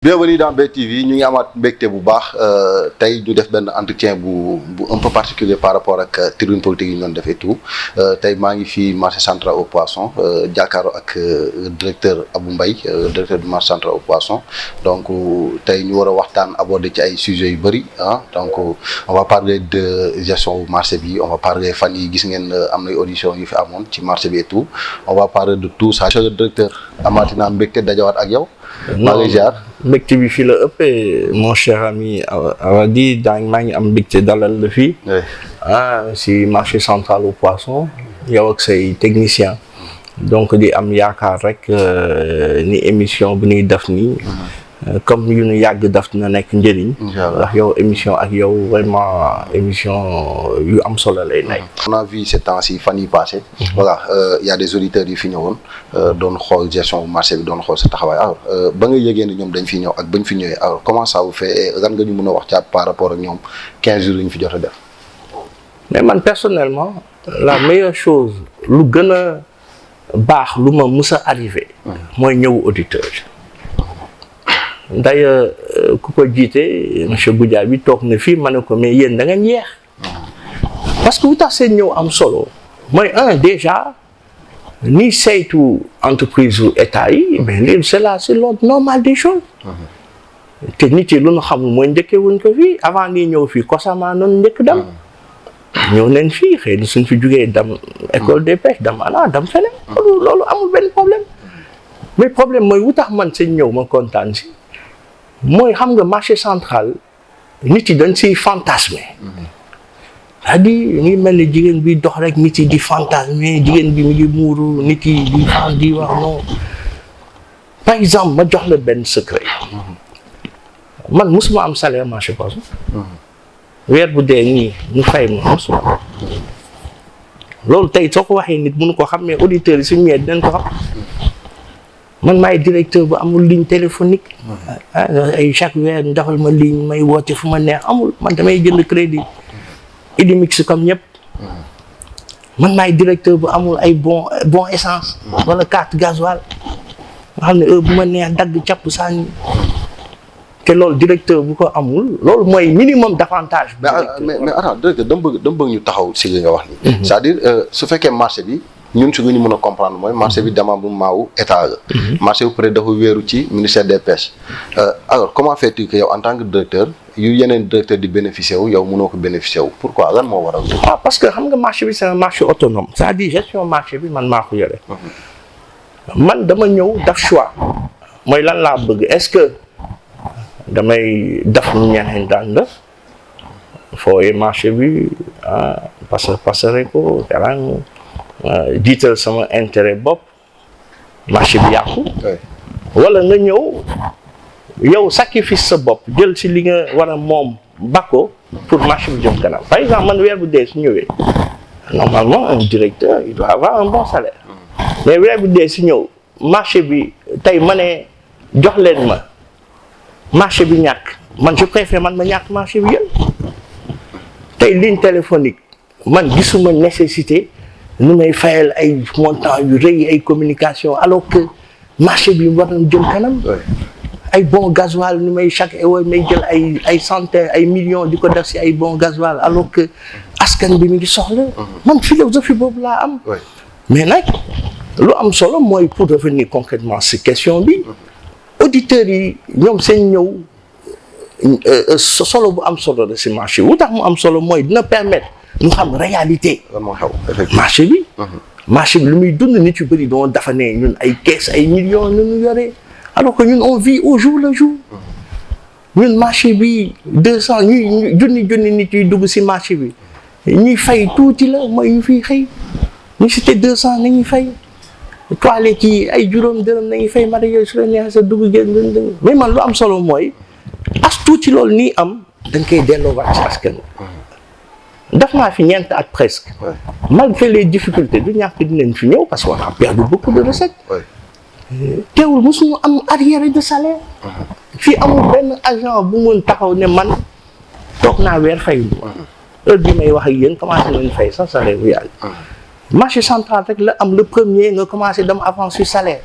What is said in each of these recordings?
Bienvenue dans BTV ñu ngi amaat mbégte bu baax tey ñu def benn entretien bu un peu particulier par rapport ak tribune politique yi ñu doon defee tout tey maa ngi fii marché central au poisson jàkkaarloo ak directeur Abou Mbaye directeur du marché central au poisson donc tey ñu war a waxtaan aborder ci ay sujets yu bëri ah donc on va parler de gestion marché bi on va parler fan yi gis ngeen am na audition yu fi amoon ci marché bi et tout on va parler de tout ça. Monsieur le directeur amaati naa mbégte dajawaat ak yow. maa ngi jaar mbégte bi fii la ëppee mon cher ami Awadi maa ngi am mbégte dalal la fii si marché central au poisson yow ak say technicien donc di am yaakaar rek ni émission bi ñuy def nii comme yu ñu yàgg daf na nekk njëriñ ndax yow émission ak yow vraiment émission yu am solo lay nekk. On a vu ces temps-ci fan yi passé voilà y a des auditeurs yu fi ñëwoon doon xool gestion marché bi doon xool sa taxawaay alors ba nga yëgee ni ñoom dañ fi ñëw ak bañ fi ñëwee alors comment ça vous fait lan nga ñu mën a wax ca par rapport ak ñoom 15 jours yi ñu fi jot a def. mais man personnellement la meilleure chose lu gën a baax lu ma mus a arrivé mooy ñëw auditeur. D'ailleurs ku ko jiite monsieur Goudiaby toog na fii ma ne ko mais yéen da ngeen yeex parce que bu tax seen ñëw am solo mooy déjà ni saytu entreprise u état yi mais lii c'est l'ordre normal des choses te nit yi lu ñu xamul mooy njëkkee wuñ ko fii avant ngi ñëw fii Kosama noonu njëkk dem ñëw nañ fii xëy na suñ fi jugee dem école des pêches dem dem feneen loolu amul benn problème mais problème mooy wu tax man seen ñëw ma kontaan si mooy xam nga marché central nit yi dañ siy fantasmer c'est-à-dire ngi mel ni jigéen bi dox rek nit yi di fantasmer jigéen bi mi ngi muuru nit yi di wax non par exemple ma jox la benn secret man musuma am salaire marché poisson weer bu dee nii ñu fay ma musuma loolu tey soo ko waxee nit mënu ko xam mais auditeurs yi suñu ñëwee dinañ ko xam man maay directeur bu amul ligne téléphonique ay chaque weer ñu defal ma ligne may woote fu ma neex amul man damay jënd crédit Idimix comme ñëpp man maay directeur bu amul ay bon essence wala carte gasoil nga xam ne heure bu ma neex dagg capp sànni te loolu directeur bu ko amul loolu mooy minimum d'avantage. mais attends directeur dama bëgg ñu taxaw si li nga wax ni c'est-à-dire su fekkee marché bi ñun su ñu mën a comprendre mooy marché bi démembrement wu état la. marché bi peut-être dafa wéeru ci ministère des pêches alors comment fais-tu que yow en tant que directeur yu yeneen directeur di bénéficier wu yow mënoo ko bénéficier wu pourquoi lan moo waral. parce que xam nga marché bi c'est un marché autonome c'est-à-dire gestion marché bi man maa ko yore. man dama ñëw def choix mooy lan laa bëgg est-ce que damay def lu ñeneen daan def fooy marché bi passer ko terang jiital sama intérêt bopp marché bi yàqu wala nga ñëw yow sacrifice sa bopp jël ci li nga war a moom bakko pour marché bi jëm kanam par exemple man weer bu dee su ñëwee normalement un directeur il doit avoir un bon salaire mais weer bu dee su ñëw marché bi tey ma ne jox leen ma marché bi ñàkk man je préfère man ma ñàkk marché bi yëpp tey ligne téléphonique man gisuma nécessité nu may fayal ay montant yu rëy ay communication alors que marché bi war na jëm kanam ay bon gasoil nu may chaque heure may jël ay centaines ay millions di ko def si ay bon gasoil alors que askan bi mi ngi soxla man philosophie boobu laa am mais nag lu am solo mooy pour revenir concrètement si question bi auditeurs yi ñoom seen ñëw solo bu am solo la si marché wu tax mu am solo mooy dina permettre ñu xam réalité marché bi marché bi lu muy dund nit yu bëri doon dafa ne ñun ay caisse ay millions nu ñu yoree alors que ñun on vit au jour le jour ñun marché bi 200 ñuy junni nit yuy dugg si marché bi ñuy fay tuuti la mooy ñu fiy xëy ñu cité 200 nañuy fay toilette yi ay juróom dërëm nañuy fay mara yooyu su la neexee sa dugg génn mais man lu am solo mooy as tuuti loolu nii am dañ koy delloowaat si askan def naa fi ñeent at presque malgré les difficultés du ñàkk dinañ fi ñëw parce qu'on a perdu beaucoup de recettes teewul mosuñu am arriéré de salaire fii amul benn agent bu mun taxaw ne man toog naa weer fayul heure bi may wax ak yéen commencé nañ fay sax salaire bu yàgg marché central rek la am le premier nga commencé dem avance sur salaire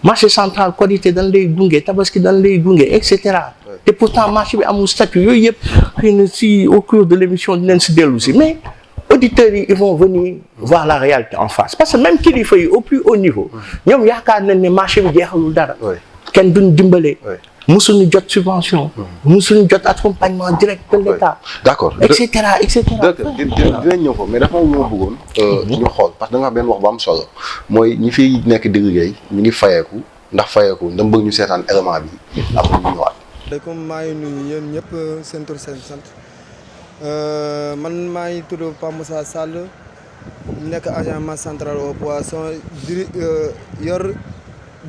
marché central Korité dañ lay gunge Tabaski dañ lay gunge et cetera te pourtant marché bi amul statut yooyu yëpp xëy na si au cours de l'émission dinañ si dellu si mais auditeurs yi ils vont venir voir la réalité en face parce que même kilifa yi au plus haut niveau ñoom yaakaar nañ ne marché bi jeexalul dara kenn duñ dimbale musuñu jot subvention musuñu jot accompagnement direct de l'État d'accord et cetera et cetera dinañ ñëw foofu mais dafa am lu ma bëggoon ñu xool parce que da nga wax benn wax bu am solo mooy ñi fiy nekk di liggéey ñu ngi fayeeku ndax fayeeku dama bëgg ñu seetaan élément bi après ñu ñëwaat. asalaamaaleykum maa ngi nuyu yéen ñëpp seen tur seen sant man maa ngi tudd Pape Moussa Sall nekk agent marché central au poisson yor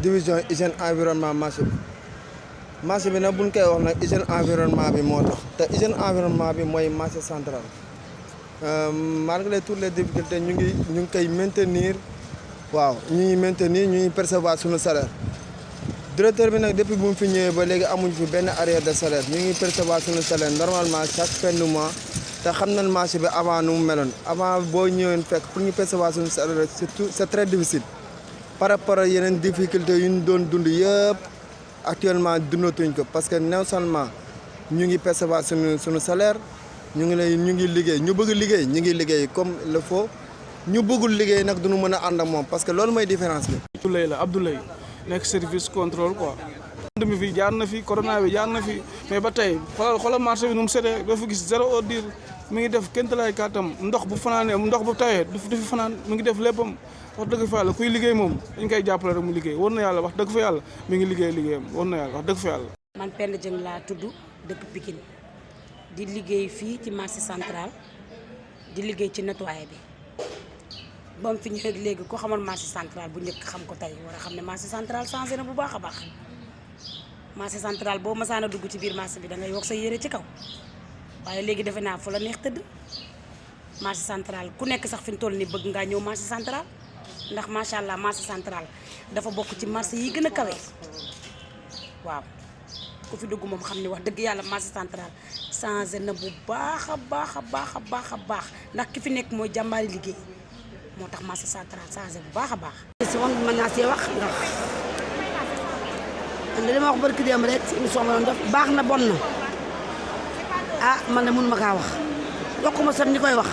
division hygiène environnement marché bi nag buñ koy wax nag hygiène environnement bi moo tax te hygiène environnement bi mooy marché central malgré toutes les difficultés ñu ngi koy maintenir waaw ñu ngi percevoir suñu salaire directeur bi nag depuis bu mu fi ñëwee ba léegi amuñu fi benn arrière de salaire ñu ngi percevoir suñu salaire normalement chaque fin du mois te xam nañ marché bi avant nu mu meloon avant boo ñëwee fekk pour ñu percevoir suñu salaire c'est très difficile par rapport ak yeneen difficultés yu ñu doon dund yëpp actuellement dundatuñ ko parce que non seulement ñu ngi percevoir suñu salaire ñu ngi liggéey ñu bëgg liggéey ñu ngi liggéey comme il le faut ñu bëggul liggéey nag duñu mën a ànd ak moom parce que loolu mooy différence bi. Abdoulaye nekk service contrôle quoi. pandémie fi jaar na fi corona bi jaar na fi mais ba tey xoolal marché bi nu mu setee doo fa gis zéro ordure mi ngi def kenn talaay kàttam ndox bu fanaanee ndox bu tawee du fi fanaan mi ngi def léppam wax dëgg fa yàlla kuy liggéey moom dañ koy jàppale rek mu liggéey war na yàlla wax dëgg fa yàlla mi ngi liggéeyam war na yàlla wax dëgg fa yàlla. man Penda Dieng laa tudd dëkk Pikine di liggéey fii ci marché central di liggéey ci nettoyé bi ba mu fi ñëwee léegi ko xamoon marché central bu njëkk xam ko tey war a xam ne marché central changé na bu baax a baax marché central boo masaan a dugg ci biir marché bi da ngay wax sa yére ci kaw waaye léegi defe naa fu la neex tëdd marché central ku nekk sax fi mu toll nii bëgg ngaa ñëw marché central ndax macha allah marché central dafa bokk ci marché yi gën a kawe waaw ku fi dugg moom xam ne wax dëgg yàlla marché central changé na bu baax a baax a baax a baax a baax ndax ki fi nekk mooy jàmbaari liggéey moo tax marché central changé bu baax a baax. si woon mën naa see wax ndax man li ma wax barki démb rek si émission ma doon def baax na bon na ah man de mun ma kaa wax yokkuma sax ñi koy wax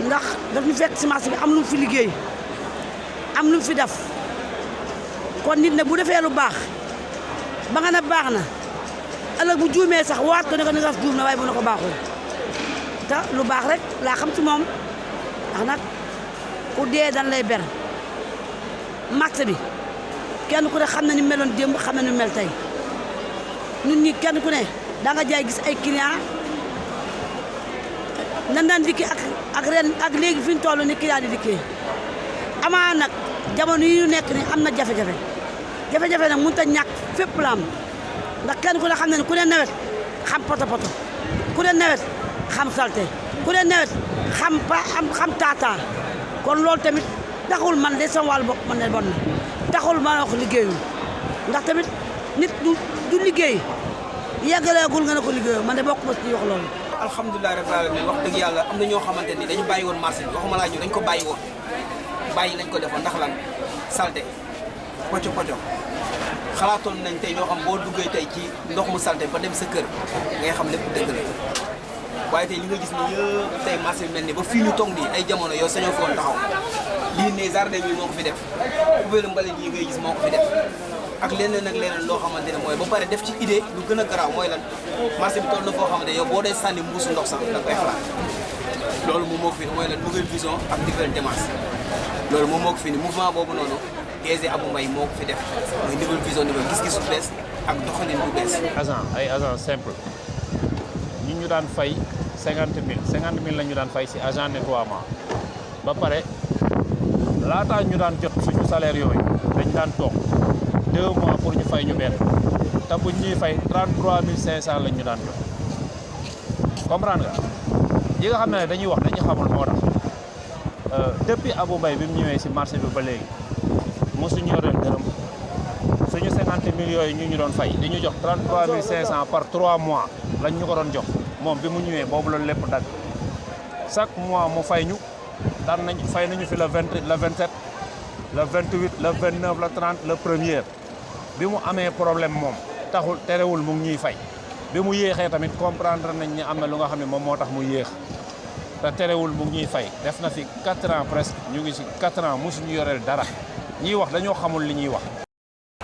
ndax daf ñu fekk si marché bi am lu mu fi liggéey am lu mu fi def kon nit ne bu defee lu baax ba nga ne baax na ëllëg bu juumee sax waat ko ne ko ni nga juum na waaye bu ne ko baaxul te lu baax rek laa xam ci moom ndax nag ku dee dan lay ber marché bi kenn ku ne xam na ni meloon démb xam na ni mel tey ñun ñi kenn ku ne da nga jaay gis ay client nan daan dikki ak ren ak léegi fi ñu toll ni client di dikkee amaa nag jamono yi ñu nekk ni am na jafe-jafe jafe-jafe nag mënut a ñàkk fépp la am ndax kenn ku ne xam na ne ku ne nawet xam poto ku ne nawet xam salte ku ne nawet xam taataa kon loolu tamit taxul man de sama wàllu bopp man ne bon na taxul ma wax liggéeyul ndax tamit nit du liggéey yeggaleegul nga ne ko liggéeyoo man de bokk ma ci wax loolu. alhamdulilah rabbil alamin wax dëgg yàlla am na ñoo xamante ni dañu bàyyi woon marché bi waxuma laa ñu dañ ko bàyyi woon bàyyi lañ ko defoon ndax lan salte pocco xalaatoon nañ tey ñoo xam boo duggee tey ci ndox mu salte ba dem sa kër ngay xam lépp dëgg la waaye tey li nga gis ni yëpp tey marché bi mel ni ba fii ñu toog nii ay jamono yow sañoo foon taxaw lii ne jardin bi moo ko fi def kubéelu mbalit yi ngay gis moo ko fi def ak leneen ak leneen loo xamante ne mooy ba pare def ci idée lu gën a garaaw mooy lan marché bi toll na foo xamante yow boo dee sànni mbuusu ndox sax da nga koy xalaat loolu moom moo ko fi mooy lan nouvelle vision ak nouvelle démarche loolu moom moo ko fi ni mouvement boobu noonu DG Abou Mbaye moo ko fi def mooy nouvelle vision nouvelle gis-gis bu bees ak doxalin bu bees. ay agent simple ñu daan fay 50 000 la ñu daan fay si agent nettoiement ba pare laataa ñu daan jot suñu salaire yooyu dañ daan toog 2 mois pour ñu fay ñu benn te bu ñuy fay 33 500 lañ ñu daan jot comprendre nga yi nga xam ne dañuy wax dañuy xamul moo tax depuis Abou Mbaye bi mu ñëwee si marché bi ba léegi mosuñu yoreel dërëm suñu 50 000 yooyu ñu doon fay di ñu jox 33 500 par 3 mois lañ ñu ko doon jox moom bi mu ñëwee boobu la lépp dagg chaque mois mu fay ñu daan fay nañu fi le 27 le 28 le 29 le 30 le 1er bi mu amee problème moom taxul terewul mu ngi ñuy fay bi mu yéexee tamit comprendre nañ ni am na lu nga xam ne moom moo tax mu yéex te terewul mu ngi ñuy fay def na fi 4 ans presque ñu ngi ci 4 ans mosuñu yoreel dara ñiy wax dañoo xamul li ñuy wax.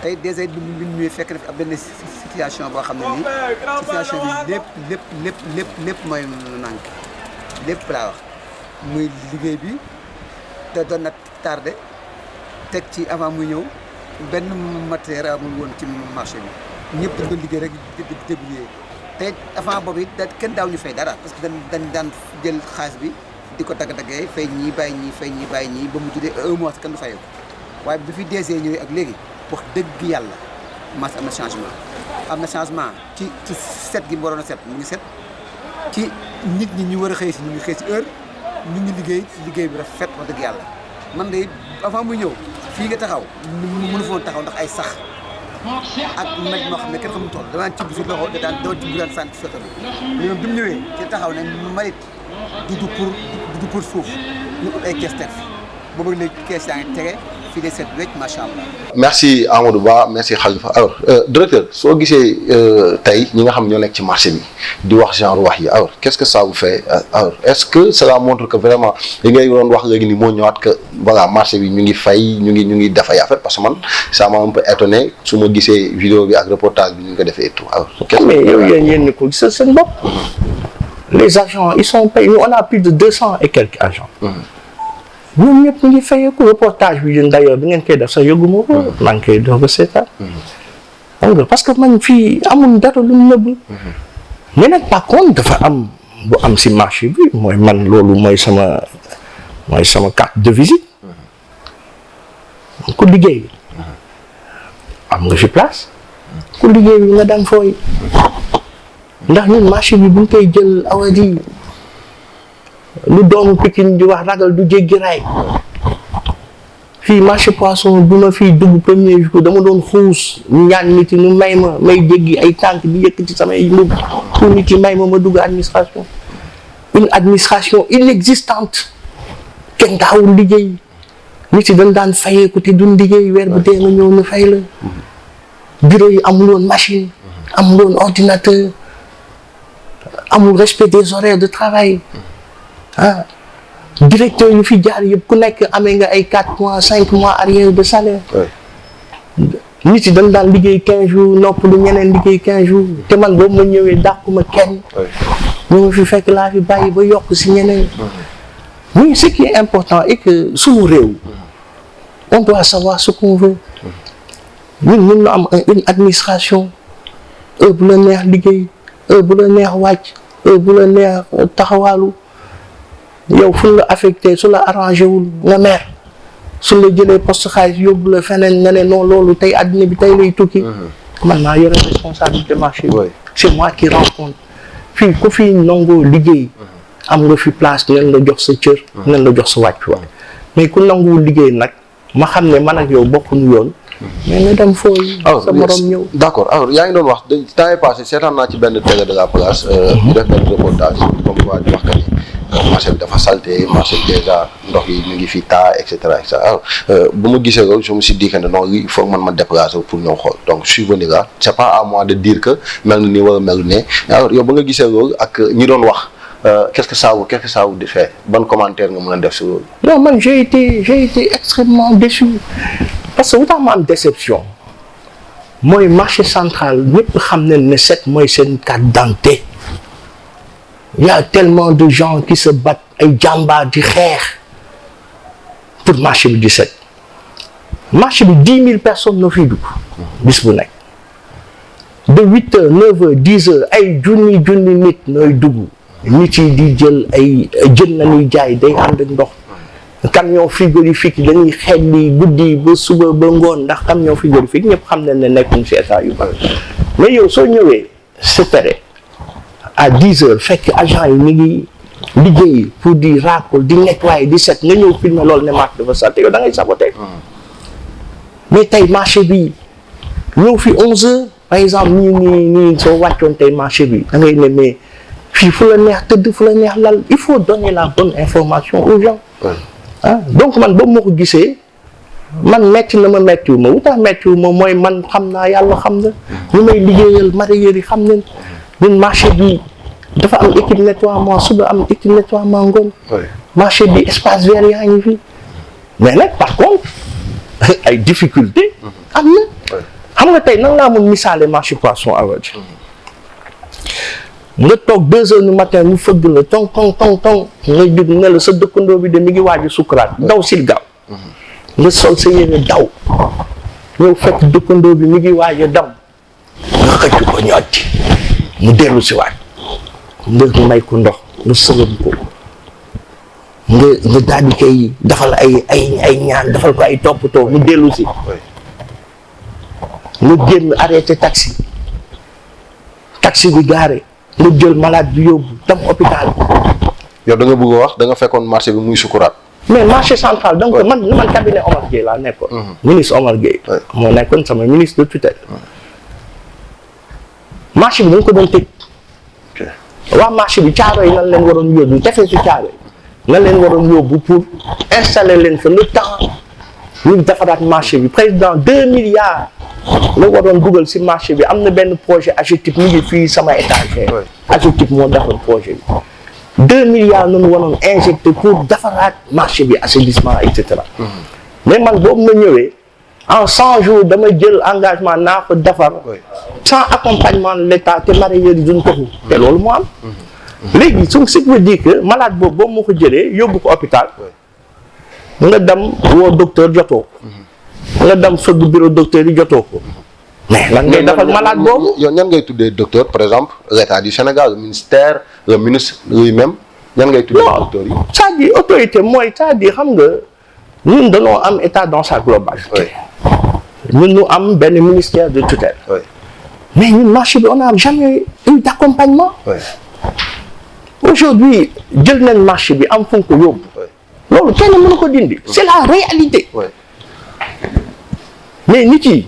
tey déjà bi mu ñëwee fekk na fi ab benn situation boo xam ne nii situation bi lépp mooy manqué lépp laa wax muy liggéey bi te doon na tardé teg ci avant muy ñëw benn matériel amul woon ci marché bi ñëpp dañ doon liggéey rek di débrouiller te avant boobu it kenn daaw ñu fay dara parce que dañ daan jël xaalis bi di ko dagg-daggee fay ñii bàyyi ñii fay ñii bàyyi ñii ba mu tuddee 1 mois kenn du fayoo ko waaye bi fi DG ñëwee ak léegi wax dëgg yàlla mas am na changement ci set gi mu waroon a set mu ngi set ci nit ñi ñu war a xëy si ñu ngi xëy si heure ñu ngi liggéey bi rafet wax dëgg yàlla man de avant muy ñëw fii nga taxaw mënu foon taxaw ndax ay sax ak nag moo xam ne kenn xamul tool damaa tibb si loxo da daan tibb daan sant soto bi mais moom bi mu ñëwee ci taxaw ne mbalit du pour suuf ñu ut ay kees teg fi boobu léegi kees yaa ngi tege fii de set wecc macha allah. merci Amadou Ba merci Khalifa alors directeur soo gisee tey ñi nga xam ñoo nekk ci marché bi di wax genre wax yi alors qu'est-ce que ça vous fait alors est-ce que cela montre que vraiment li ngay doon wax léegi ni moo ñëwaat que voilà marché bi ñu ngi fay ñu ngi def ay affaire parce que man ça m'a un peu étonné su ma gisee vidéo bi ak reportage bi ñu ngi ko defee et tout alors. mais yow yéen ko gisal seen bopp. les agents ils sont payés on a plus de 200 et quelques agents. ñoom ñëpp ñu ngi fayeeku reportage bi yéen d'ailleurs bi ngeen koy def sax yëguma ko. maa ngi koy doog a seetaan. xam nga parce que man fii amul dara lu mu nëbb. mais nag par contre dafa am bu am si marché bi mooy man loolu mooy sama carte de visite. ku liggéey. am nga fi place. ku liggéey bi nga dem fooy. ndax ñun marché bi bu ñu koy jël awadi. lu doomu Pikine di wax ragal du jéggi raay fii marché poisson bu ma fii dugg premier jour dama doon xuus ñaan nit yi nu may jéggi ay tànk di yëkkati samay mbub pour nit yi may ma dugg administration une administration inexistante kenn daawul liggéey nit yi dañ daan fayeeku te duñ liggéey weer bu dee nga ñëw ñu fay la bureau yi amul woon machine amul woon ordinateur amul respect des horaires de travail directeur yu fi jaar yëpp ku nekk amee nga ay 4 mois 5 mois arrière de salaire. nit yi dañ daan liggéey 15 jours noppalu ñeneen liggéey 15 jours te man boobu ma ñëwee dàquma kenn. ñu ma fi fekk laa fi bàyyi ba yokk si ñeneen. oui ce qui est important est que suñu réew. on doit savoir ce qu'on veut. ñun mën na am une administration heure bu la neex liggéey heure bu la neex wàcc heure bu la neex taxawaalu. yow fu la affecté su la arrangé wul nga mer su la jëlee poste xaalis yóbbu la feneen nga ne non loolu tey àddina bi tey lay tukki. man maa yore responsabilité marché bi. c'est moi qui rencontre fii ku fi nangoo liggéey. am nga fi place nen la jox sa cër. nen la jox sa wàccuwaay mais ku nanguwul liggéey nag ma xam ne man ak yow bokkuñu yoon. mais nga dem fooy. sa morom ñëw. d'accord alors yaa ngi doon wax temps est passé seetaan naa ci benn télé de la place. ñu def benn reportage comme quoi di wax que ni marché bi dafa salté marché bi déjà ndox yi ñu ngi fi taa et cetera alors bu ma gisee loolu je me suis dit que non il faut man ma déplacer pour ñëw xool donc je suis venu là c'est pas à moi de dire que mel ni wala mel ne alors yow ba nga gisee loolu ak ñi doon wax qu'est-ce que ça vous fait ban commentaire nga mën a def si loolu. non man j'ai été extrêmement déçu parce que lu tax ma am déception mooy marché central ñëpp xam nañ ne set mooy seen carte d'identité. Il y a tellement de gens qui se battent ay jàmbaar di xeex pour marché bi di set marché bi 10 000 personnes noo fiy dugg bis bu nekk de 8 heures 9 heures 10 heures ay junni nit nooy dugg nit yi di jël ay jën na ñuy jaay day ànd ak ndox camion frigorifique dañuy xelli guddi ba suba ba ngoon ndax camion frigorifique ñëpp xam nañ ne nekkuñ ci état yu bari mais yow soo ñëwee separe à 10 heures fekk agent yi ñu ngi liggéey pour di racole di nettoyer di set nga ñëw filmer loolu ne marché dafa salté yow da ngay saboter mais tey marché bi ñëw fi 11 heures par exemple nii soo wàccoon tey marché bi da ngay ne mais fii fu la neex tëdd fu la neex lal il faut donner la bonne information aux gens donc man boobu moo ko gisee man metti na ma mettiwu ma lu tax mettiwu ma mooy man xam naa yàlla xam na ñu may liggéeyal mareyeurs yi xam nañ ñun marché bi dafa am équipe nettoiement suba am équipe nettoiement ngoon marché bi espace vert yaa ngi fi mais nag par contre ay difficultés am na xam nga tey nan laa mun misaale marché poisson awaj nga toog 2 heures du matin mu fëgg la tong nga jóg ne la sa dëkkandoo bi de mi ngi waaj a sukuraat daw sil gaaw nga sol sa yére daw ñëw fekk dëkkandoo bi mi ngi waaj a daw nga xëcc ko ñotti mu dellu si waat nga may ko ndox nga sëlëm ko nga daal di koy defal ay ñaan defal ko ay toppatoo mu dellu si nga génn arrêté taxi bi garé nga jël malade bi yóbbu dem hôpital. yow da nga bëgg a wax da nga fekkoon marché bi muy sukuraat. mais marché central donc man cabinet Omar Gueye laa nekkoon. ministre Omar Gueye. moo nekkoon sama ministre de tutelle. marché bi dañ ko doon tëj. waa marché bi caaro yi nan leen waroon yóbbu tefesu caaro yi nan leen waroon yóbbu pour installer leen fa le temps ñu defaraat marché bi président 2 milliards la waroon dugal si marché bi am na benn projet AGETIP mi ngi fii sama étagère. AGETIP moo defar projet bi 2 milliards nañu waroon injecté pour defaraat marché bi assainissement et cetera. mais man boobu ma ñëwee en 100 jours dama jël engagement naa ko defar sans accompagnement de l'État te mareyeurs yi duñ ko te loolu moo am. léegi ce qui veut dire que malade boobu moo ko jëlee yóbbu ko hôpital nga dem woo docteur jotoo ko nga dem fëgg bureau docteur yi jotoo ko mais lan ngay defal malade boobu. yow ñan ngay tuddee docteur par exemple l'État du Sénégal le ministère le ministre lui-même ñan ngay tuddee docteur yi. c'est-à-dire autorité mooy c'est-à-dire xam nga ñun dañoo am état dans sa globalité. ñun ñu am benn ministère de tutelle. mais ñun marché bi on n'a jamais eu d'accompagnement. aujourd'hui jël nañ marché bi am fu ko yóbbu. loolu kenn mënu ko dindi. c'est la réalité. mais nit yi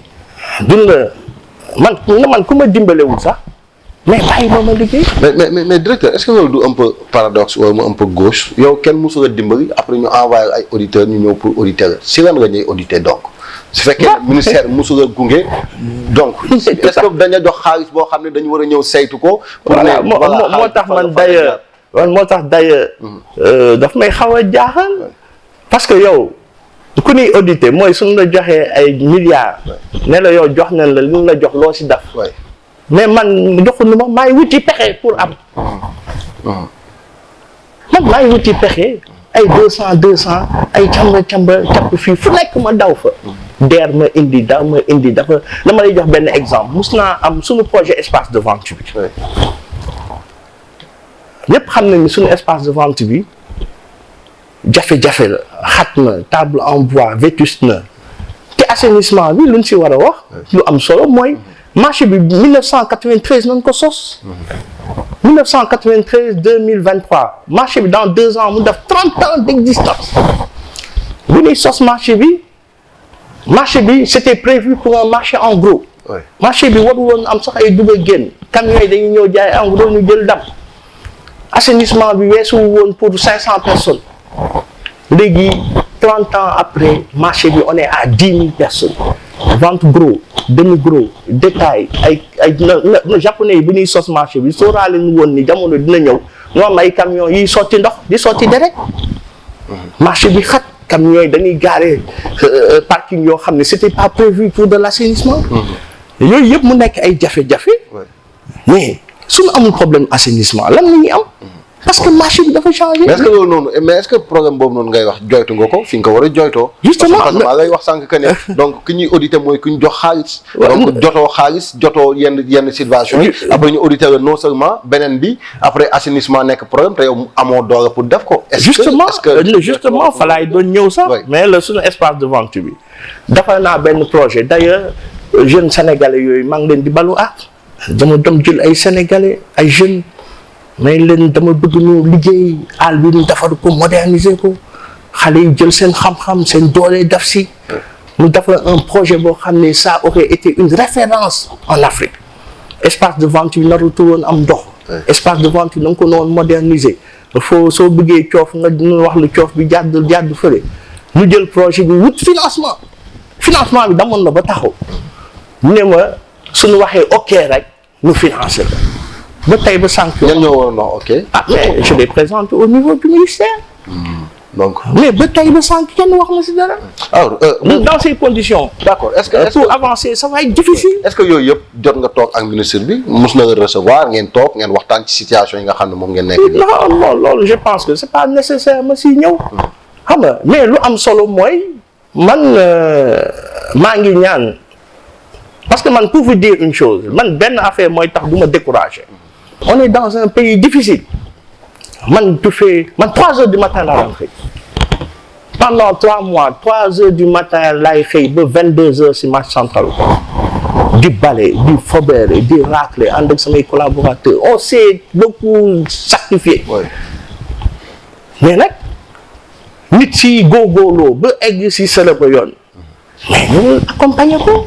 duñ la man ku ma dimbalewul sax mais bàyyi ma liggéey. mais directeur est-ce que loolu du un peu paradoxe wala mu un peu gauche yow kenn musul a dimbali après ñu envoyé ay auditeurs ñu ñëw pour auditer la si lan nga ñuy auditer donc. su fekkee ministère musul a gunge. donc est-ce que dañu jox xaalis boo xam ne dañu war a ñëw saytu ko. pour ne moo tax man d'ailleurs daf may xaw a jaaxal parce que yow ku ñuy auditer mooy suñu la joxee ay milliards. ne la yow jox nañ la li ñu la jox loo si def. mais man joxuñu ma maay wuti pexe pour am. man maay wuti pexe ay 200 ay càmb fii fu nekk ma daw fa. DER ma indi dafa dama lay jox benn exemple mus naa am suñu projet espace de vente bi. ñëpp xam nañ ni suñu espace de vente bi jafe-jafe la xat na table en bois vétuste na te assainissement bi luñ si war a wax. lu am solo mooy. marché bi 1993 nañ ko sos. 1993 2023 marché bi dans 2 ans mu def 30 ans d'existence. bu ñuy sos marché bi c'était prévu pour un marché en gros. marché bi waru woon am sax ay dugg a génn camions yi dañuy ñëw jaay en gros ñu jël dam. assainissement bi weesu woon pour 500 personnes. léegi 30 ans après marché bi on est à 10 000 personnes. vente gros demi gros détail ay japonais yi bu ñuy sos marché bi sóoraale ñu woon ni jamono dina ñëw ñu am ay camions yiy sotti ndox di sotti deret. marché bi xat camions yi dañuy garer parking yoo xam ne c'était pas prévu pour de l'assainissement. yooyu yëpp mu nekk ay jafe-jafe. mais suñu amul problème assainissement lan la ñuy am. parce que marché bi dafa changé. mais est-ce que loolu noonu mais est-ce que problème boobu noonu ngay wax joytu nga ko fi nga ko war a joytoo. justement parce que maa lay wax sànq que ne donc ki ñuy auditer mooy ki ñu jox xaalis. donc jotoo xaalis jotoo yenn situation yi. après ñu auditer la non seulement beneen bi après assainissement nekk problème te yow amoo doole pour def ko. justement fa laay doon ñëw sax. mais la suñu espace de vente bi. dafa naa benn projet d'ailleurs jeunes sénégalais yooyu maa ngi leen di balu dama dem jël ay sénégalais ay jeunes. mais leen dama bëgg ñu liggéey àll bi ñu defar ko moderniser ko xale yi jël seen xam-xam seen doole def si ñu defar un projet boo xam ne ça aurait été une référence en Afrique espace de vente yi narutu woon am ndox espace de vente yi na nga ko noonu moderniser faut soo bëggee coof nga ñu wax lu coof bi jàdd fële ñu jël projet bi wut financement financement bi damoon na ba taxaw ne ma suñu waxee ok rek ñu financer la ba tey ba sànq. ñan ñoo waroon wax ok. ah mais je l'ai présenté au niveau du ministère. donc mais ba tey ba sànq kenn wax ma si dara. alors dans ces conditions. d'accord est-ce que pour avancer ça va être difficile. est-ce que yooyu yëpp jot nga toog ak ministre bi mus na nga recevoir ngeen toog ngeen waxtaan ci situation yi nga xam ne moom ngeen nekk. non loolu je pense que c'est pas nécessaire ma si ñëw. xam nga mais lu am solo mooy man maa ngi ñaan parce que man pour vous dire une chose man benn affaire mooy tax du ma décourager. on est dans un pays difficile. man 3 heures du matin laa daan xëy pendant 3 mois 3 heures du matin laay xëy ba 22 heures si marché central di bale di fobeere di racler ànd ak samay collaborateurs on s'est beaucoup sacrifié. mais nag nit si góorgóorloo ba egg si sële ba yoon mais ñu accompagner ko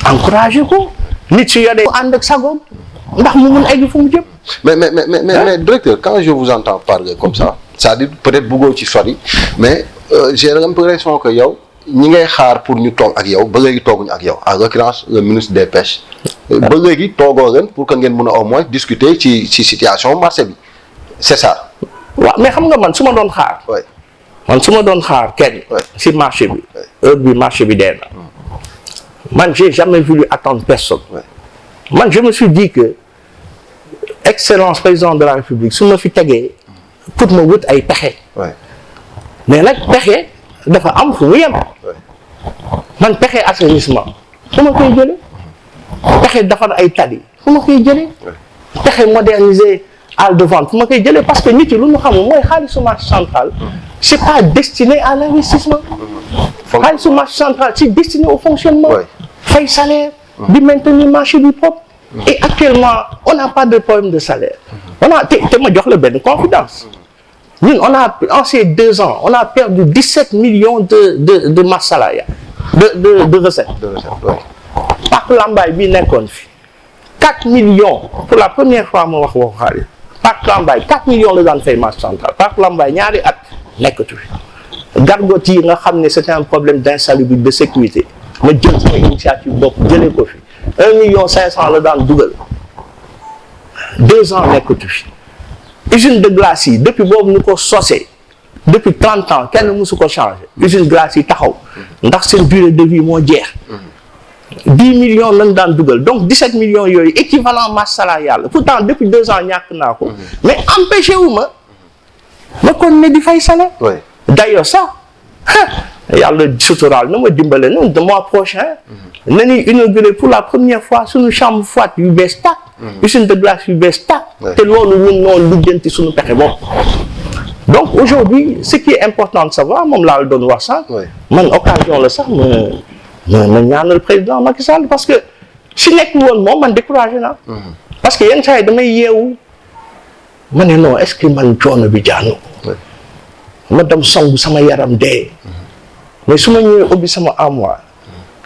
encourager ko nit si yore ànd ak sagoom ndax mu mun egg fu mu jëm. mais directeur quand je vous entends parler comme ça c'est-à-dire peut-être bëggoo ci sori mais j'ai l'impression que yow ñi ngay xaar pour ñu toog ak yow ba léegi tooguñu ak yow en l'occurrence le ministre des pêches ba léegi toogoo leen pour que ngeen mën a au moins discuter ci situation marché bi c'est ça. waaw mais xam nga man su ma doon xaar. man su ma doon xaar kenn. si marché bi. heure bi marché bi dee na. man j'ai jamais voulu attendre personne. man je me suis dit que excellence président de la République su ma fi tegee pour ma wut ay pexe. mais nag pexe dafa am fu mu yem. man pexe assainissement fu ma koy jëlee. pexe defar ay tali fu ma koy jëlee. pexe moderniser halle de vente fu ma koy jëlee parce que nit yi lu ñu xamul mooy xaalisu marché central. c'est pas destiné à l'investissement. xaalisu marché central c'est destiné au fonctionnement. fay salaire. di maintenir marché bi propre. et actuellement on n'a pas de problème de salaire. on a te ma jox la benn confidence. ñun en ces 2 ans on a perdu 17 millions de masse salariale de recettes. Parc Lambaye bi nekkoon fi 4 millions pour la première fois ma wax waxu xaalis Parc Lambaye 4 millions la daan fay marché central Parc Lambaye ñaari at nekkatu fi gargote yi nga xam ne c'était un problème d'insalubrité de sécurité ma jël sama initiative bopp jëlee ko fi 1,5 million la daan dugal 2 ans nekkatu fi usine de glace yi depuis boobu ñu ko sosee depuis 30 ans kenn mësu ko changer usine glace yi taxaw ndax seen durée de vie moo jeex 10 millions lañ daan dugal donc 17 millions yooyu équivalent masse salariale pourtant depuis 2 ans ñàkk naa ko mais empêché wu ma kon ne di fay salaire. d'ailleurs ça yàlla suturaal na ma dimbale nu le mois prochain nañuy inaugurer pour la première fois suñu chambre froide yu bees tàkk usine de glace yu bees tàkk te loolu ñun noonu lijjanti suñu pexe bopp donc aujourd'hui ce qui est important de savoir moom laa la doon wax sax man occasion la sax ma ñaanal président Macky Sall parce que si nekk woon moom man découragé na parce que yenn saa yi damay yeewu ma ne non est-ce que man coono bi jaanu ma dem songu sama yaram dee mais su ma ñëwee ubbi sama armoire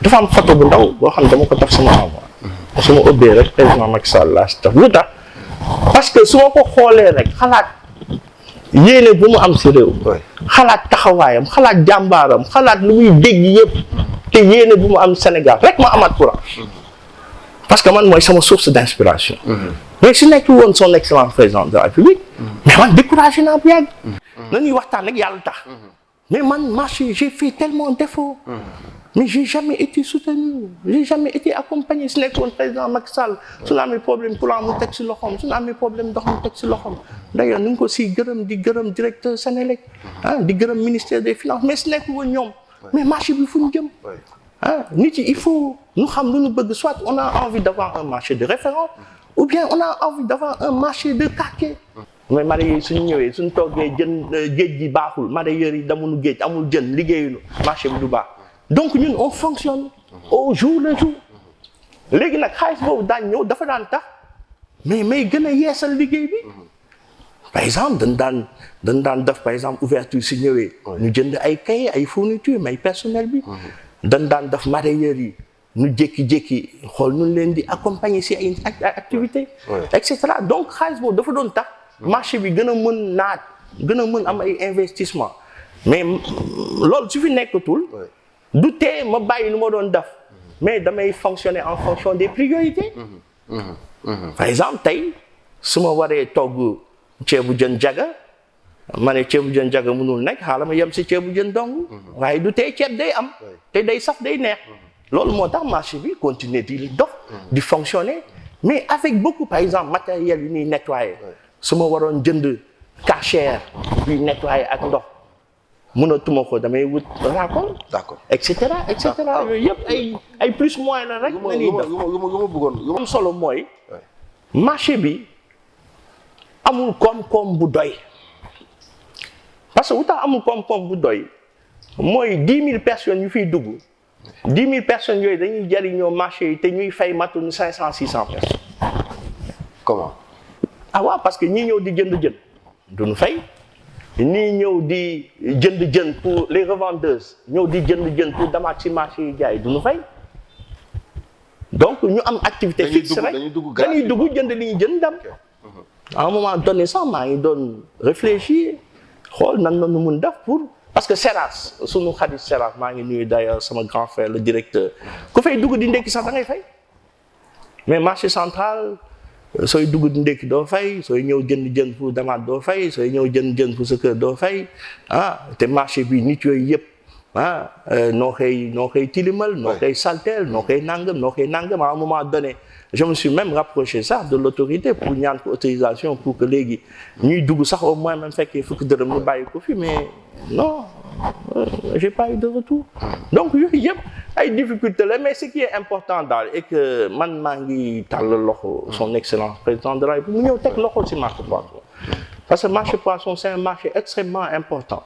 dafa am photo bu ndaw boo xam ne dama ko taf sama armoire su ma ubbee rek président Macky Sall laa si taf lu tax parce que su ma ko xoolee rek xalaat yéene bu mu am si réew xalaat taxawaayam xalaat jàmbaaram xalaat lu muy dégg yëpp te yéene bu mu am Sénégal rek ma amaat courage parce que man mooy sama source d'inspiration mais su nekk woon son excellence président de la République mais man découragé naa bu yàgg nañuy waxtaan rek yàlla tax mais man marché j'ai fait tellement d'efforts mais j'ai jamais été soutenu j'ai jamais été accompagné su nekk woon président Macky Sall su ñu amee problème courant mu teg si loxoom su ñu amee problème ndox mu teg si loxoom d'ailleurs ni nga ko si gërëm di gërëm directeur Sénélec di gërëm ministère des finances mais su nekk woon ñoom mais marché bi fu ñu jëm nit yi il faut ñu xam lu ñu bëgg soit on a envie d'avoir un marché de référence ou bien on a envie d'avoir un marché de quartier mais mareyeurs yi suñu ñëwee suñu toggee jën géej gi baaxul mareyeurs yi damuñu géej amul jën liggéeyuñu marché bi du baax donc ñun on fonctionne au jour le jour léegi nag xaalis boobu daan ñëw dafa daan tax mais may gën a yeesal liggéey bi par exemple dañ daan def par exemple ouverture si ñëwee ñu jënd ay cahiers ay fournitures may personnel bi dañ daan def mareyeurs yi ñu jékki-jékki xool ñu leen di accompagner si ay activités et cetera donc xaalis boobu dafa doon tax marché bi gën a mën naat gën a mën am ay investissement mais loolu su fi nekkatul du tee ma bàyyi lu ma doon def mais damay fonctionner en fonction des priorités. Par exemple tey su ma waree togg ceebu jën jaga ma ne ceebu jën jaga mënul nekk xaaral ma yem si ceebu jën dong waaye du tee ceeb day am te day saf day neex loolu moo tax marché bi continuer di dox di fonctionner mais avec beaucoup par exemple matériel yu ñuy nettoyer su ma waroon jënd cachère yuy nettoyer ak ndox mënatuma ko damay wut raakool. d'accord et cetera yooyu yëpp ay plus moins la rek. nga ñuy def yu ma bëggoon lu am solo mooy marché bi amul koom-koom bu doy parce que lu tax amul koom-koom bu doy mooy 10 000 personnes yu fiy dugg 10 000 personnes yooyu dañuy jariñoo marché yi te ñuy fay matuñu 500 600 personnes. comment. ah waaw parce que ñii ñëw di jënd jën duñu fay. nii ñëw di jënd jën pour les revendeuses ñëw di jënd jën pour damaat ci marché yi jaay du ñu fay donc ñu am activité fixe rek dañuy dugg jënd li ñu jënd dem à un moment donné sax maa ngi doon réfléchir xool nan la ñu mun def pour parce que Seras sunu xarit Seras maa ngi nuyu d'ailleurs sama grand frère le directeur ku fay dugg di ndekki sax da ngay fay mais marché central sooy dugg di ndekki doo fay sooy ñëw jënd jën pour demaat doo fay sooy ñëw jënd pour sa kër doo fay te marché bi nit yooyu yëpp noo koy tilimal noo koy salteel noo koy nangam à un moment donné je me suis même rapproché sax de l'autorité pour ñaan ko autorisation pour que léegi ñuy dugg sax au moins même fekkee fukki dërëm ñu bàyyi ko fi mais non j'ai pas eu de retour donc yooyu yëpp ay difficulté la mais ce qui est important daal et que man maa ngi tàllal loxo son excellence président de la République mu ñëw teg loxo ci marché poisson parce que marché poisson c'est un marché extrêmement important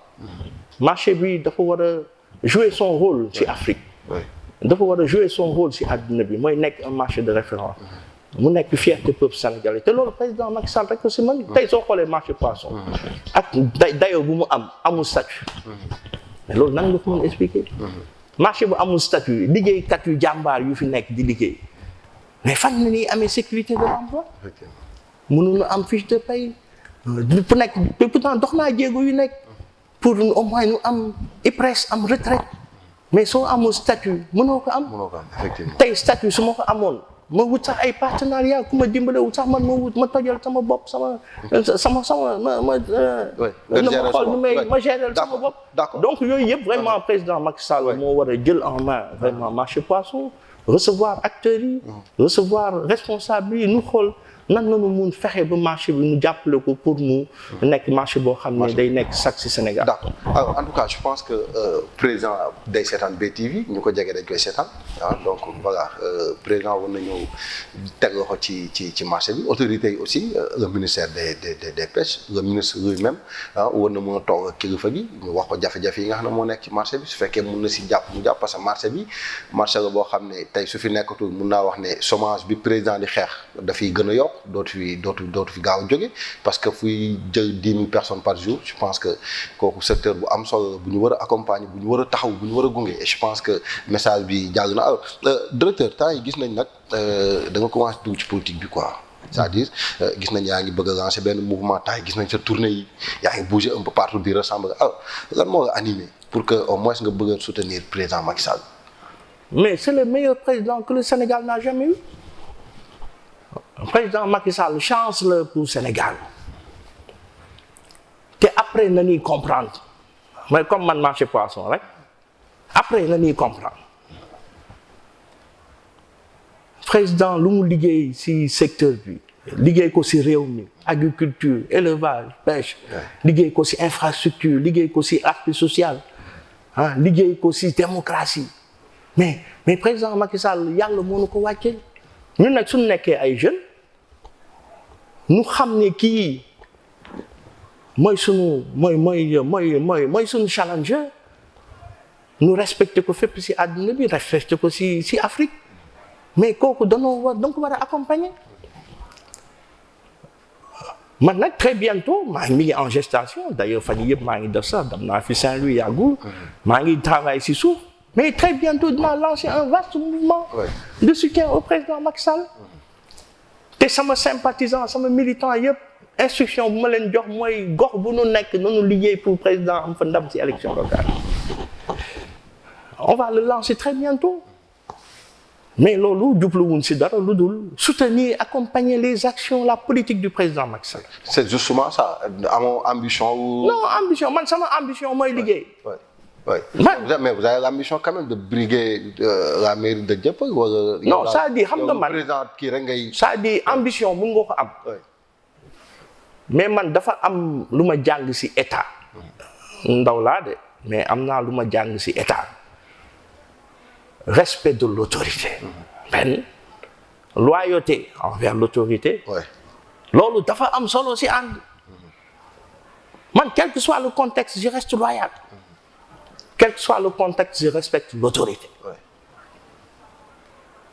marché bi dafa war a jouer son rôle ci Afrique dafa war a jouer son rôle ci àdduna bi mooy nekk un marché de référence mu nekk fierté peuple sénégalais te loolu président Macky Sall rek aussi man tey soo xoolee marché poisson ak dayoo bu mu amul statut mais loolu nan nga ko mën expliquer marché bu amul statut liggéeykat yu jàmbaar yu fi nekk di liggéey mais fan la ñuy amee sécurité de l'emploi mënuñu am fiche de paie pour nekk pourtant dox naa jéego yu nekk pour au moins ñu am IPRES am retraite mais soo amul statut mënoo ko am effectivement tey statut su ma ko amoon ma wut sax ay partenariat ku ma dimbale wut sax man ma tojal sama bopp ma xool nu may ma gérer sama bopp donc yooyu yëpp vraiment président Macky Sall moo war a jël en main vraiment marché poisson recevoir acteurs yi recevoir responsables yi ñu xool nan la ñu mun fexe ba marché bi ñu jàppale ko pour mu nekk marché boo xam ne day nekk sax ci Sénégal. d'accord alors en tout cas je pense que président day seetaan BTV ñu ko jege dañ koy seetaan donc voilà président war na ñëw teg loxo ci marché bi autorités yi aussi le ministère des pêches le ministre lui-même war na mën a toog ak kilifa gi ñu wax ko jafe-jafe yi nga xam ne moo nekk ci marché bi su fekkee mun na si jàpp mu jàpp parce que marché bi marché la boo xam ne tey su fi nekkatul mun naa wax ne chômage bi président di xeex dafay gën a yokk dootu fi gaaw a jóge parce que fuy jël 10 000 personnes par jour je pense que kooku secteur bu am solo bu ñu war a accompagner bu ñu war a taxaw bu ñu war a gunge et je pense que message bi jàll na alors directeur temps yi gis nañ nag da nga commencé dugg ci politique bi quoi c'est-à-dire gis nañ yaa ngi bëgg a lancer benn mouvement temps yi gis nañ sa tournée yi yaa ngi bouger un peu partout di rassembler alors lan moo la animé pour que au moins nga bëgg a soutenir président Macky Sall. mais c'est le meilleur président que le Sénégal n'a jamais eu. Président Macky Sall chance la pour Sénégal te après na ñuy comprendre mais comme man marché poisson rek après na ñuy comprendre président lu mu liggéey ci secteur bi liggéey ko ci réew mi agriculture élevage pêche liggéey ko ci infrastructure liggéey ko ci aspect social liggéey ko ci démocratie mais président Macky Sall yàlla moo nu ko wàccee ñun nag suñu nekkee ay jeunes ñu xam ne kii mooy sunu mooy sunu challenger ñu respecté ko fépp ci àdduna bi respecté ko ci Afrique mais kooku da ko war a accompagner man nag très bientôt mi ngi en gestation d'ailleurs fan yii yëpp maa ngi def sax dem naa fi Saint-Louis yàggul maa ngi travail ci suuf mais très bientôt dinaa lancer un vaste mouvement de soutien au président Macky Sall te sama sympathisant sama militant yëpp instruction bu ma leen jox mooy gox bu nu nekk noonu liggéey pour président am fa ndam ci élection locale on va le lancer très bientôt. Mais loolu jubluwuñ si dara lu dul soutenir, accompagner les actions, la politique du président Macky Sall. C'est justement ça amoo ambition ou. Non ambition man sama ambition mooy liggéey. Oui. Mais vous avez l'ambition quand même de briguer la mairie de Dieuppeul wala. Non c'est-à-dire xam nga man président kii rek ngay. c'est-à-dire ambition mun nga ko am. mais man dafa am lu ma jàng si état. ndaw laa de mais am naa lu ma jàng si état. Respect de l'autorité. benn loyauté envers l'autorité. loolu dafa am solo si ànd. man quel que soit le contexte je reste loyal. quel que soit le contexte je respecte l'autorité.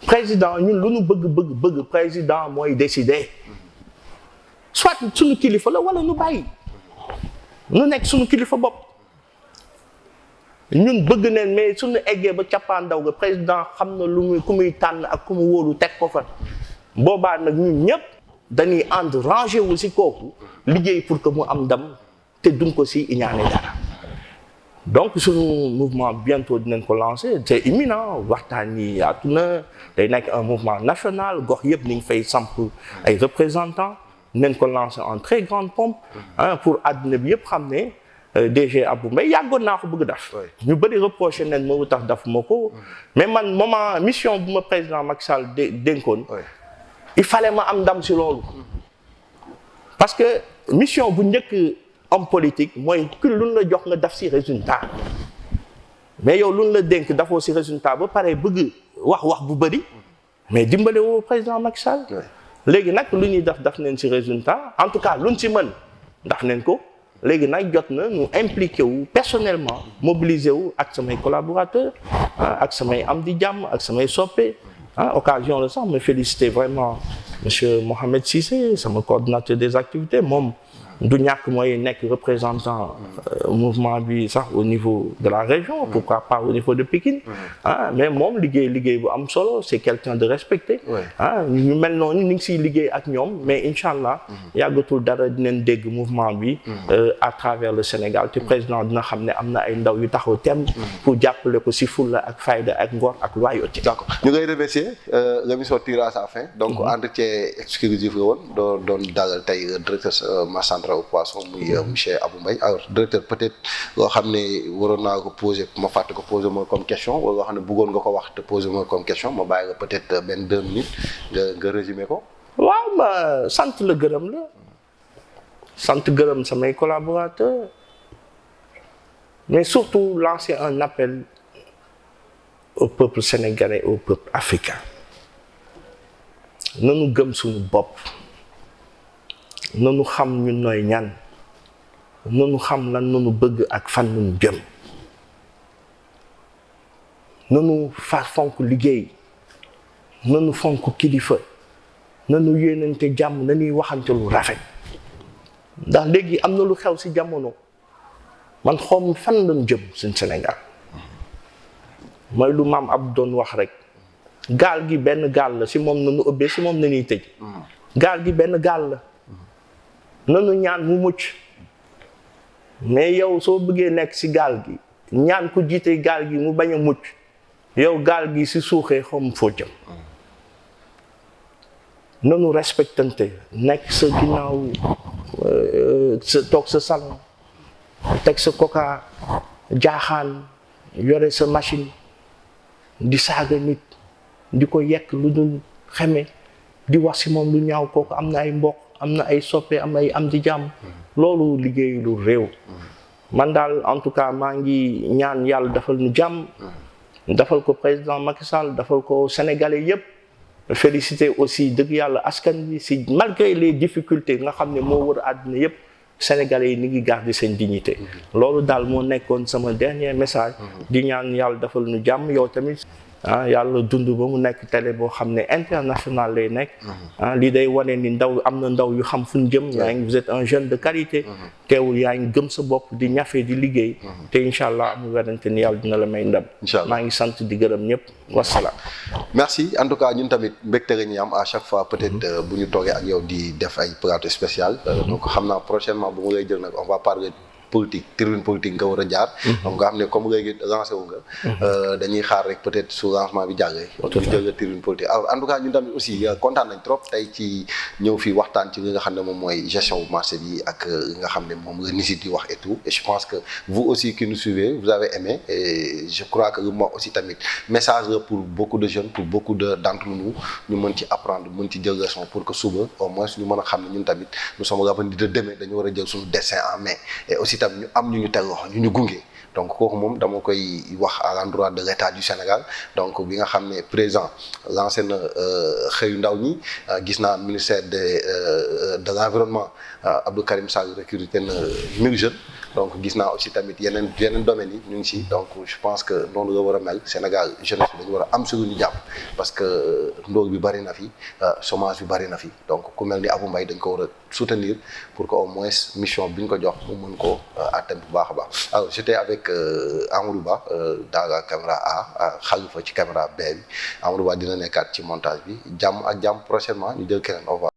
président ñun lu ñu bëgg président mooy décider. soit suñu kilifa la wala nu bàyyi. nu nekk suñu kilifa bopp. ñun bëgg neen mais suñu eggee ba cappaandaw ga président xam na lu muy ku muy tànn ak ku mu wóolu teg ko fa boobaa nag ñun ñëpp dañuy ànd rangé wu si kooku liggéey pour que mu am ndam te duñ ko si iñaane dara donc suñu mouvement bientôt dinañ ko lancer c'est imminent waxtaan yi yaatu na day nekk un mouvement national gox yëpp ni ngi fay samp ay représentants dinañ ko lancer en très grande pompe pour àdduna bi yëpp xam ne DG Abou Mbaye yàggoon naa ko bëgg def. ñu bëri reproché nañ ma lu tax def ma ko. mais man moment mission bu ma président Macky Sall dénkoon. il fallait ma am ndam si loolu. parce que mission bu njëkk homme politique mooy ku luñ la jox nga def si résultat. mais yow luñ la dénk dafoo si résultat ba pare bëgg wax bu bëri. mais dimbale woo président Macky Sall. léegi nag lu ñuy def nañ si résultat en tout cas luñ si mën def nañ ko. léegi nag jot na ñu impliqué wu personnellement mobiliser wu ak samay collaborateurs ak samay am di jàmm ak samay soppe occasion la sax me féliciter vraiment monsieur Mohamed Cissé sama coordinateur des activités moom du ñàkk mooy nekk représentant mouvement bi sax au niveau de la région pourquoi pas au niveau de Pikine mais moom liggéey bu am solo c'est quelqu'un de respecté ñu mel noonu ñu ngi siy liggéey ak ñoom mais incha allah yàggatul dara dinañ dégg mouvement bi à travers le Sénégal te président dina xam ne am na ay ndaw yu taxaw tem pour jàppale ko si fulla ak fayda ak ngor ak loyauté. D'accord ñu ngay remercier l'émission tire à sa fin donc entretien exclusif la woon doon dalal tey directeur marché central au poisson muy monsieur Abou Mbaye alors directeur peut-être loo xam ne waroon naa ko poser ma fàtte ko poser ma comme question wala loo xam ne bëggoon nga ko wax te poser ma comme question ma bàyyi la peut-être benn 2 minutes nga résumer ko. waaw ma sant la gërëm la sant gërëm samay collaborateurs mais surtout lancer un appel au peuple sénégalais au peuple africain nanu gëm suñu bopp. nanu xam ñun nooy ñan nanu xam lan nanu bëgg ak fan nanu jëm nanu fonk liggéey nanu fonk kilifa nanu yéenante jàmm nañuy waxante lu rafet ndax léegi am na lu xew ci jamono man xawma fan lañu jëm suñ Sénégal mooy lu maam ab doon wax rek gaal gi benn gaal la ci moom nanu ëbbee ci moom nañuy tëj gaal gi benn gaal la nanu ñaan mu mucc mais yow soo bëggee nekk ci gaal gi ñaan ku jiite gaal gi mu bañ a mucc yow gaal gi ci suuxee xam foo jëm nanu respectante nekk sa ginnaaw sa toog sa salon teg sa coca jaaxaan yore sa machine di saaga nit di ko yekk lu dul xeme di wax ci moom lu ñaaw kooku am na ay mbokk am na ay soppe am ay am di jàmm loolu liggéey lu réew man daal en tout cas maa ngi ñaan yàlla defal nu jàmm defal ko président Macky Sall defal ko sénégalais yépp féliciter aussi dëgg yàlla askan bi si malgré les difficultés nga xam ne moo wër àdduna yépp sénégalais yi ni ngi garder seen dignité loolu daal moo nekkoon sama dernier message di ñaan yàlla defal nu jàmm yow tamit yàlla dund ba mu nekk télé boo xam ne international lay nekk lii day wane ni ndaw am na ndaw yu xam fu ñu jëm yaa ngi vous êtes un jeune de qualité teewul yaa ngi gëm sa bopp di ñafe di liggéey te incha allah amul werante ni yàlla dina la may ndam maa ngi sant di gërëm ñëpp wasalaam merci en tout cas ñun tamit mbégte la ñuy am à chaque fois peut-être bu ñu toogee ak yow di def ay plateau spécial donc xam naa prochainement bu mu lay jël nag on va parler politique tribune politique nga war a jaar. donc nga xam ne comme léegi lancé wu nga. dañuy xaar rek peut-être su lancement bi jàllee. ñu jël tribune politique alors en tout cas ñun tamit aussi kontaan nañ trop tey ci ñëw fii waxtaan ci li nga xam ne moom mooy gestion bu marché bi ak li nga xam ne moom la nit yi di wax et tout et je pense que vous aussi qui nous suivez vous avez aimé et je crois que lu mu wax aussi tamit message la pour beaucoup de jeunes pour beaucoup d'entre nous ñu mën ci apprendre mën ci jël leçon pour que suba au moins ñu mën a xam ne ñun tamit nous sommes l'avenir de demain dañu war a jël suñu destin en main et aussi tamit ñu am ñu teg loxo ñu gunge. donc kooku moom dama koy wax à l'endroit de l'État du Sénégal donc bi nga xam ne président lancé na xëyu ndaw ñi gis naa ministère de l'environnement Abdou Karim Sall recruté na 1000 jeunes donc gis naa aussi tamit yeneen domaines yi ñu ngi ci donc je pense que noonu la war a mel Sénégal jeunesse bi dañu war a am si lu ñu jàpp parce que ndóol bi bari na fi chômage bi bari na fi donc ku mel ni Abou Mbaye dañ ko war a soutenir pour que au moins mission bi ñu ko jox mu mën ko atteindre bu baax a baax alors j'étais avec Amadou Ba dans la caméra A Khalifa ci caméra B bi Amadou Ba dina nekkaat ci montage bi jàmm ak jàmm prochainement ñu jël keneen au revoir.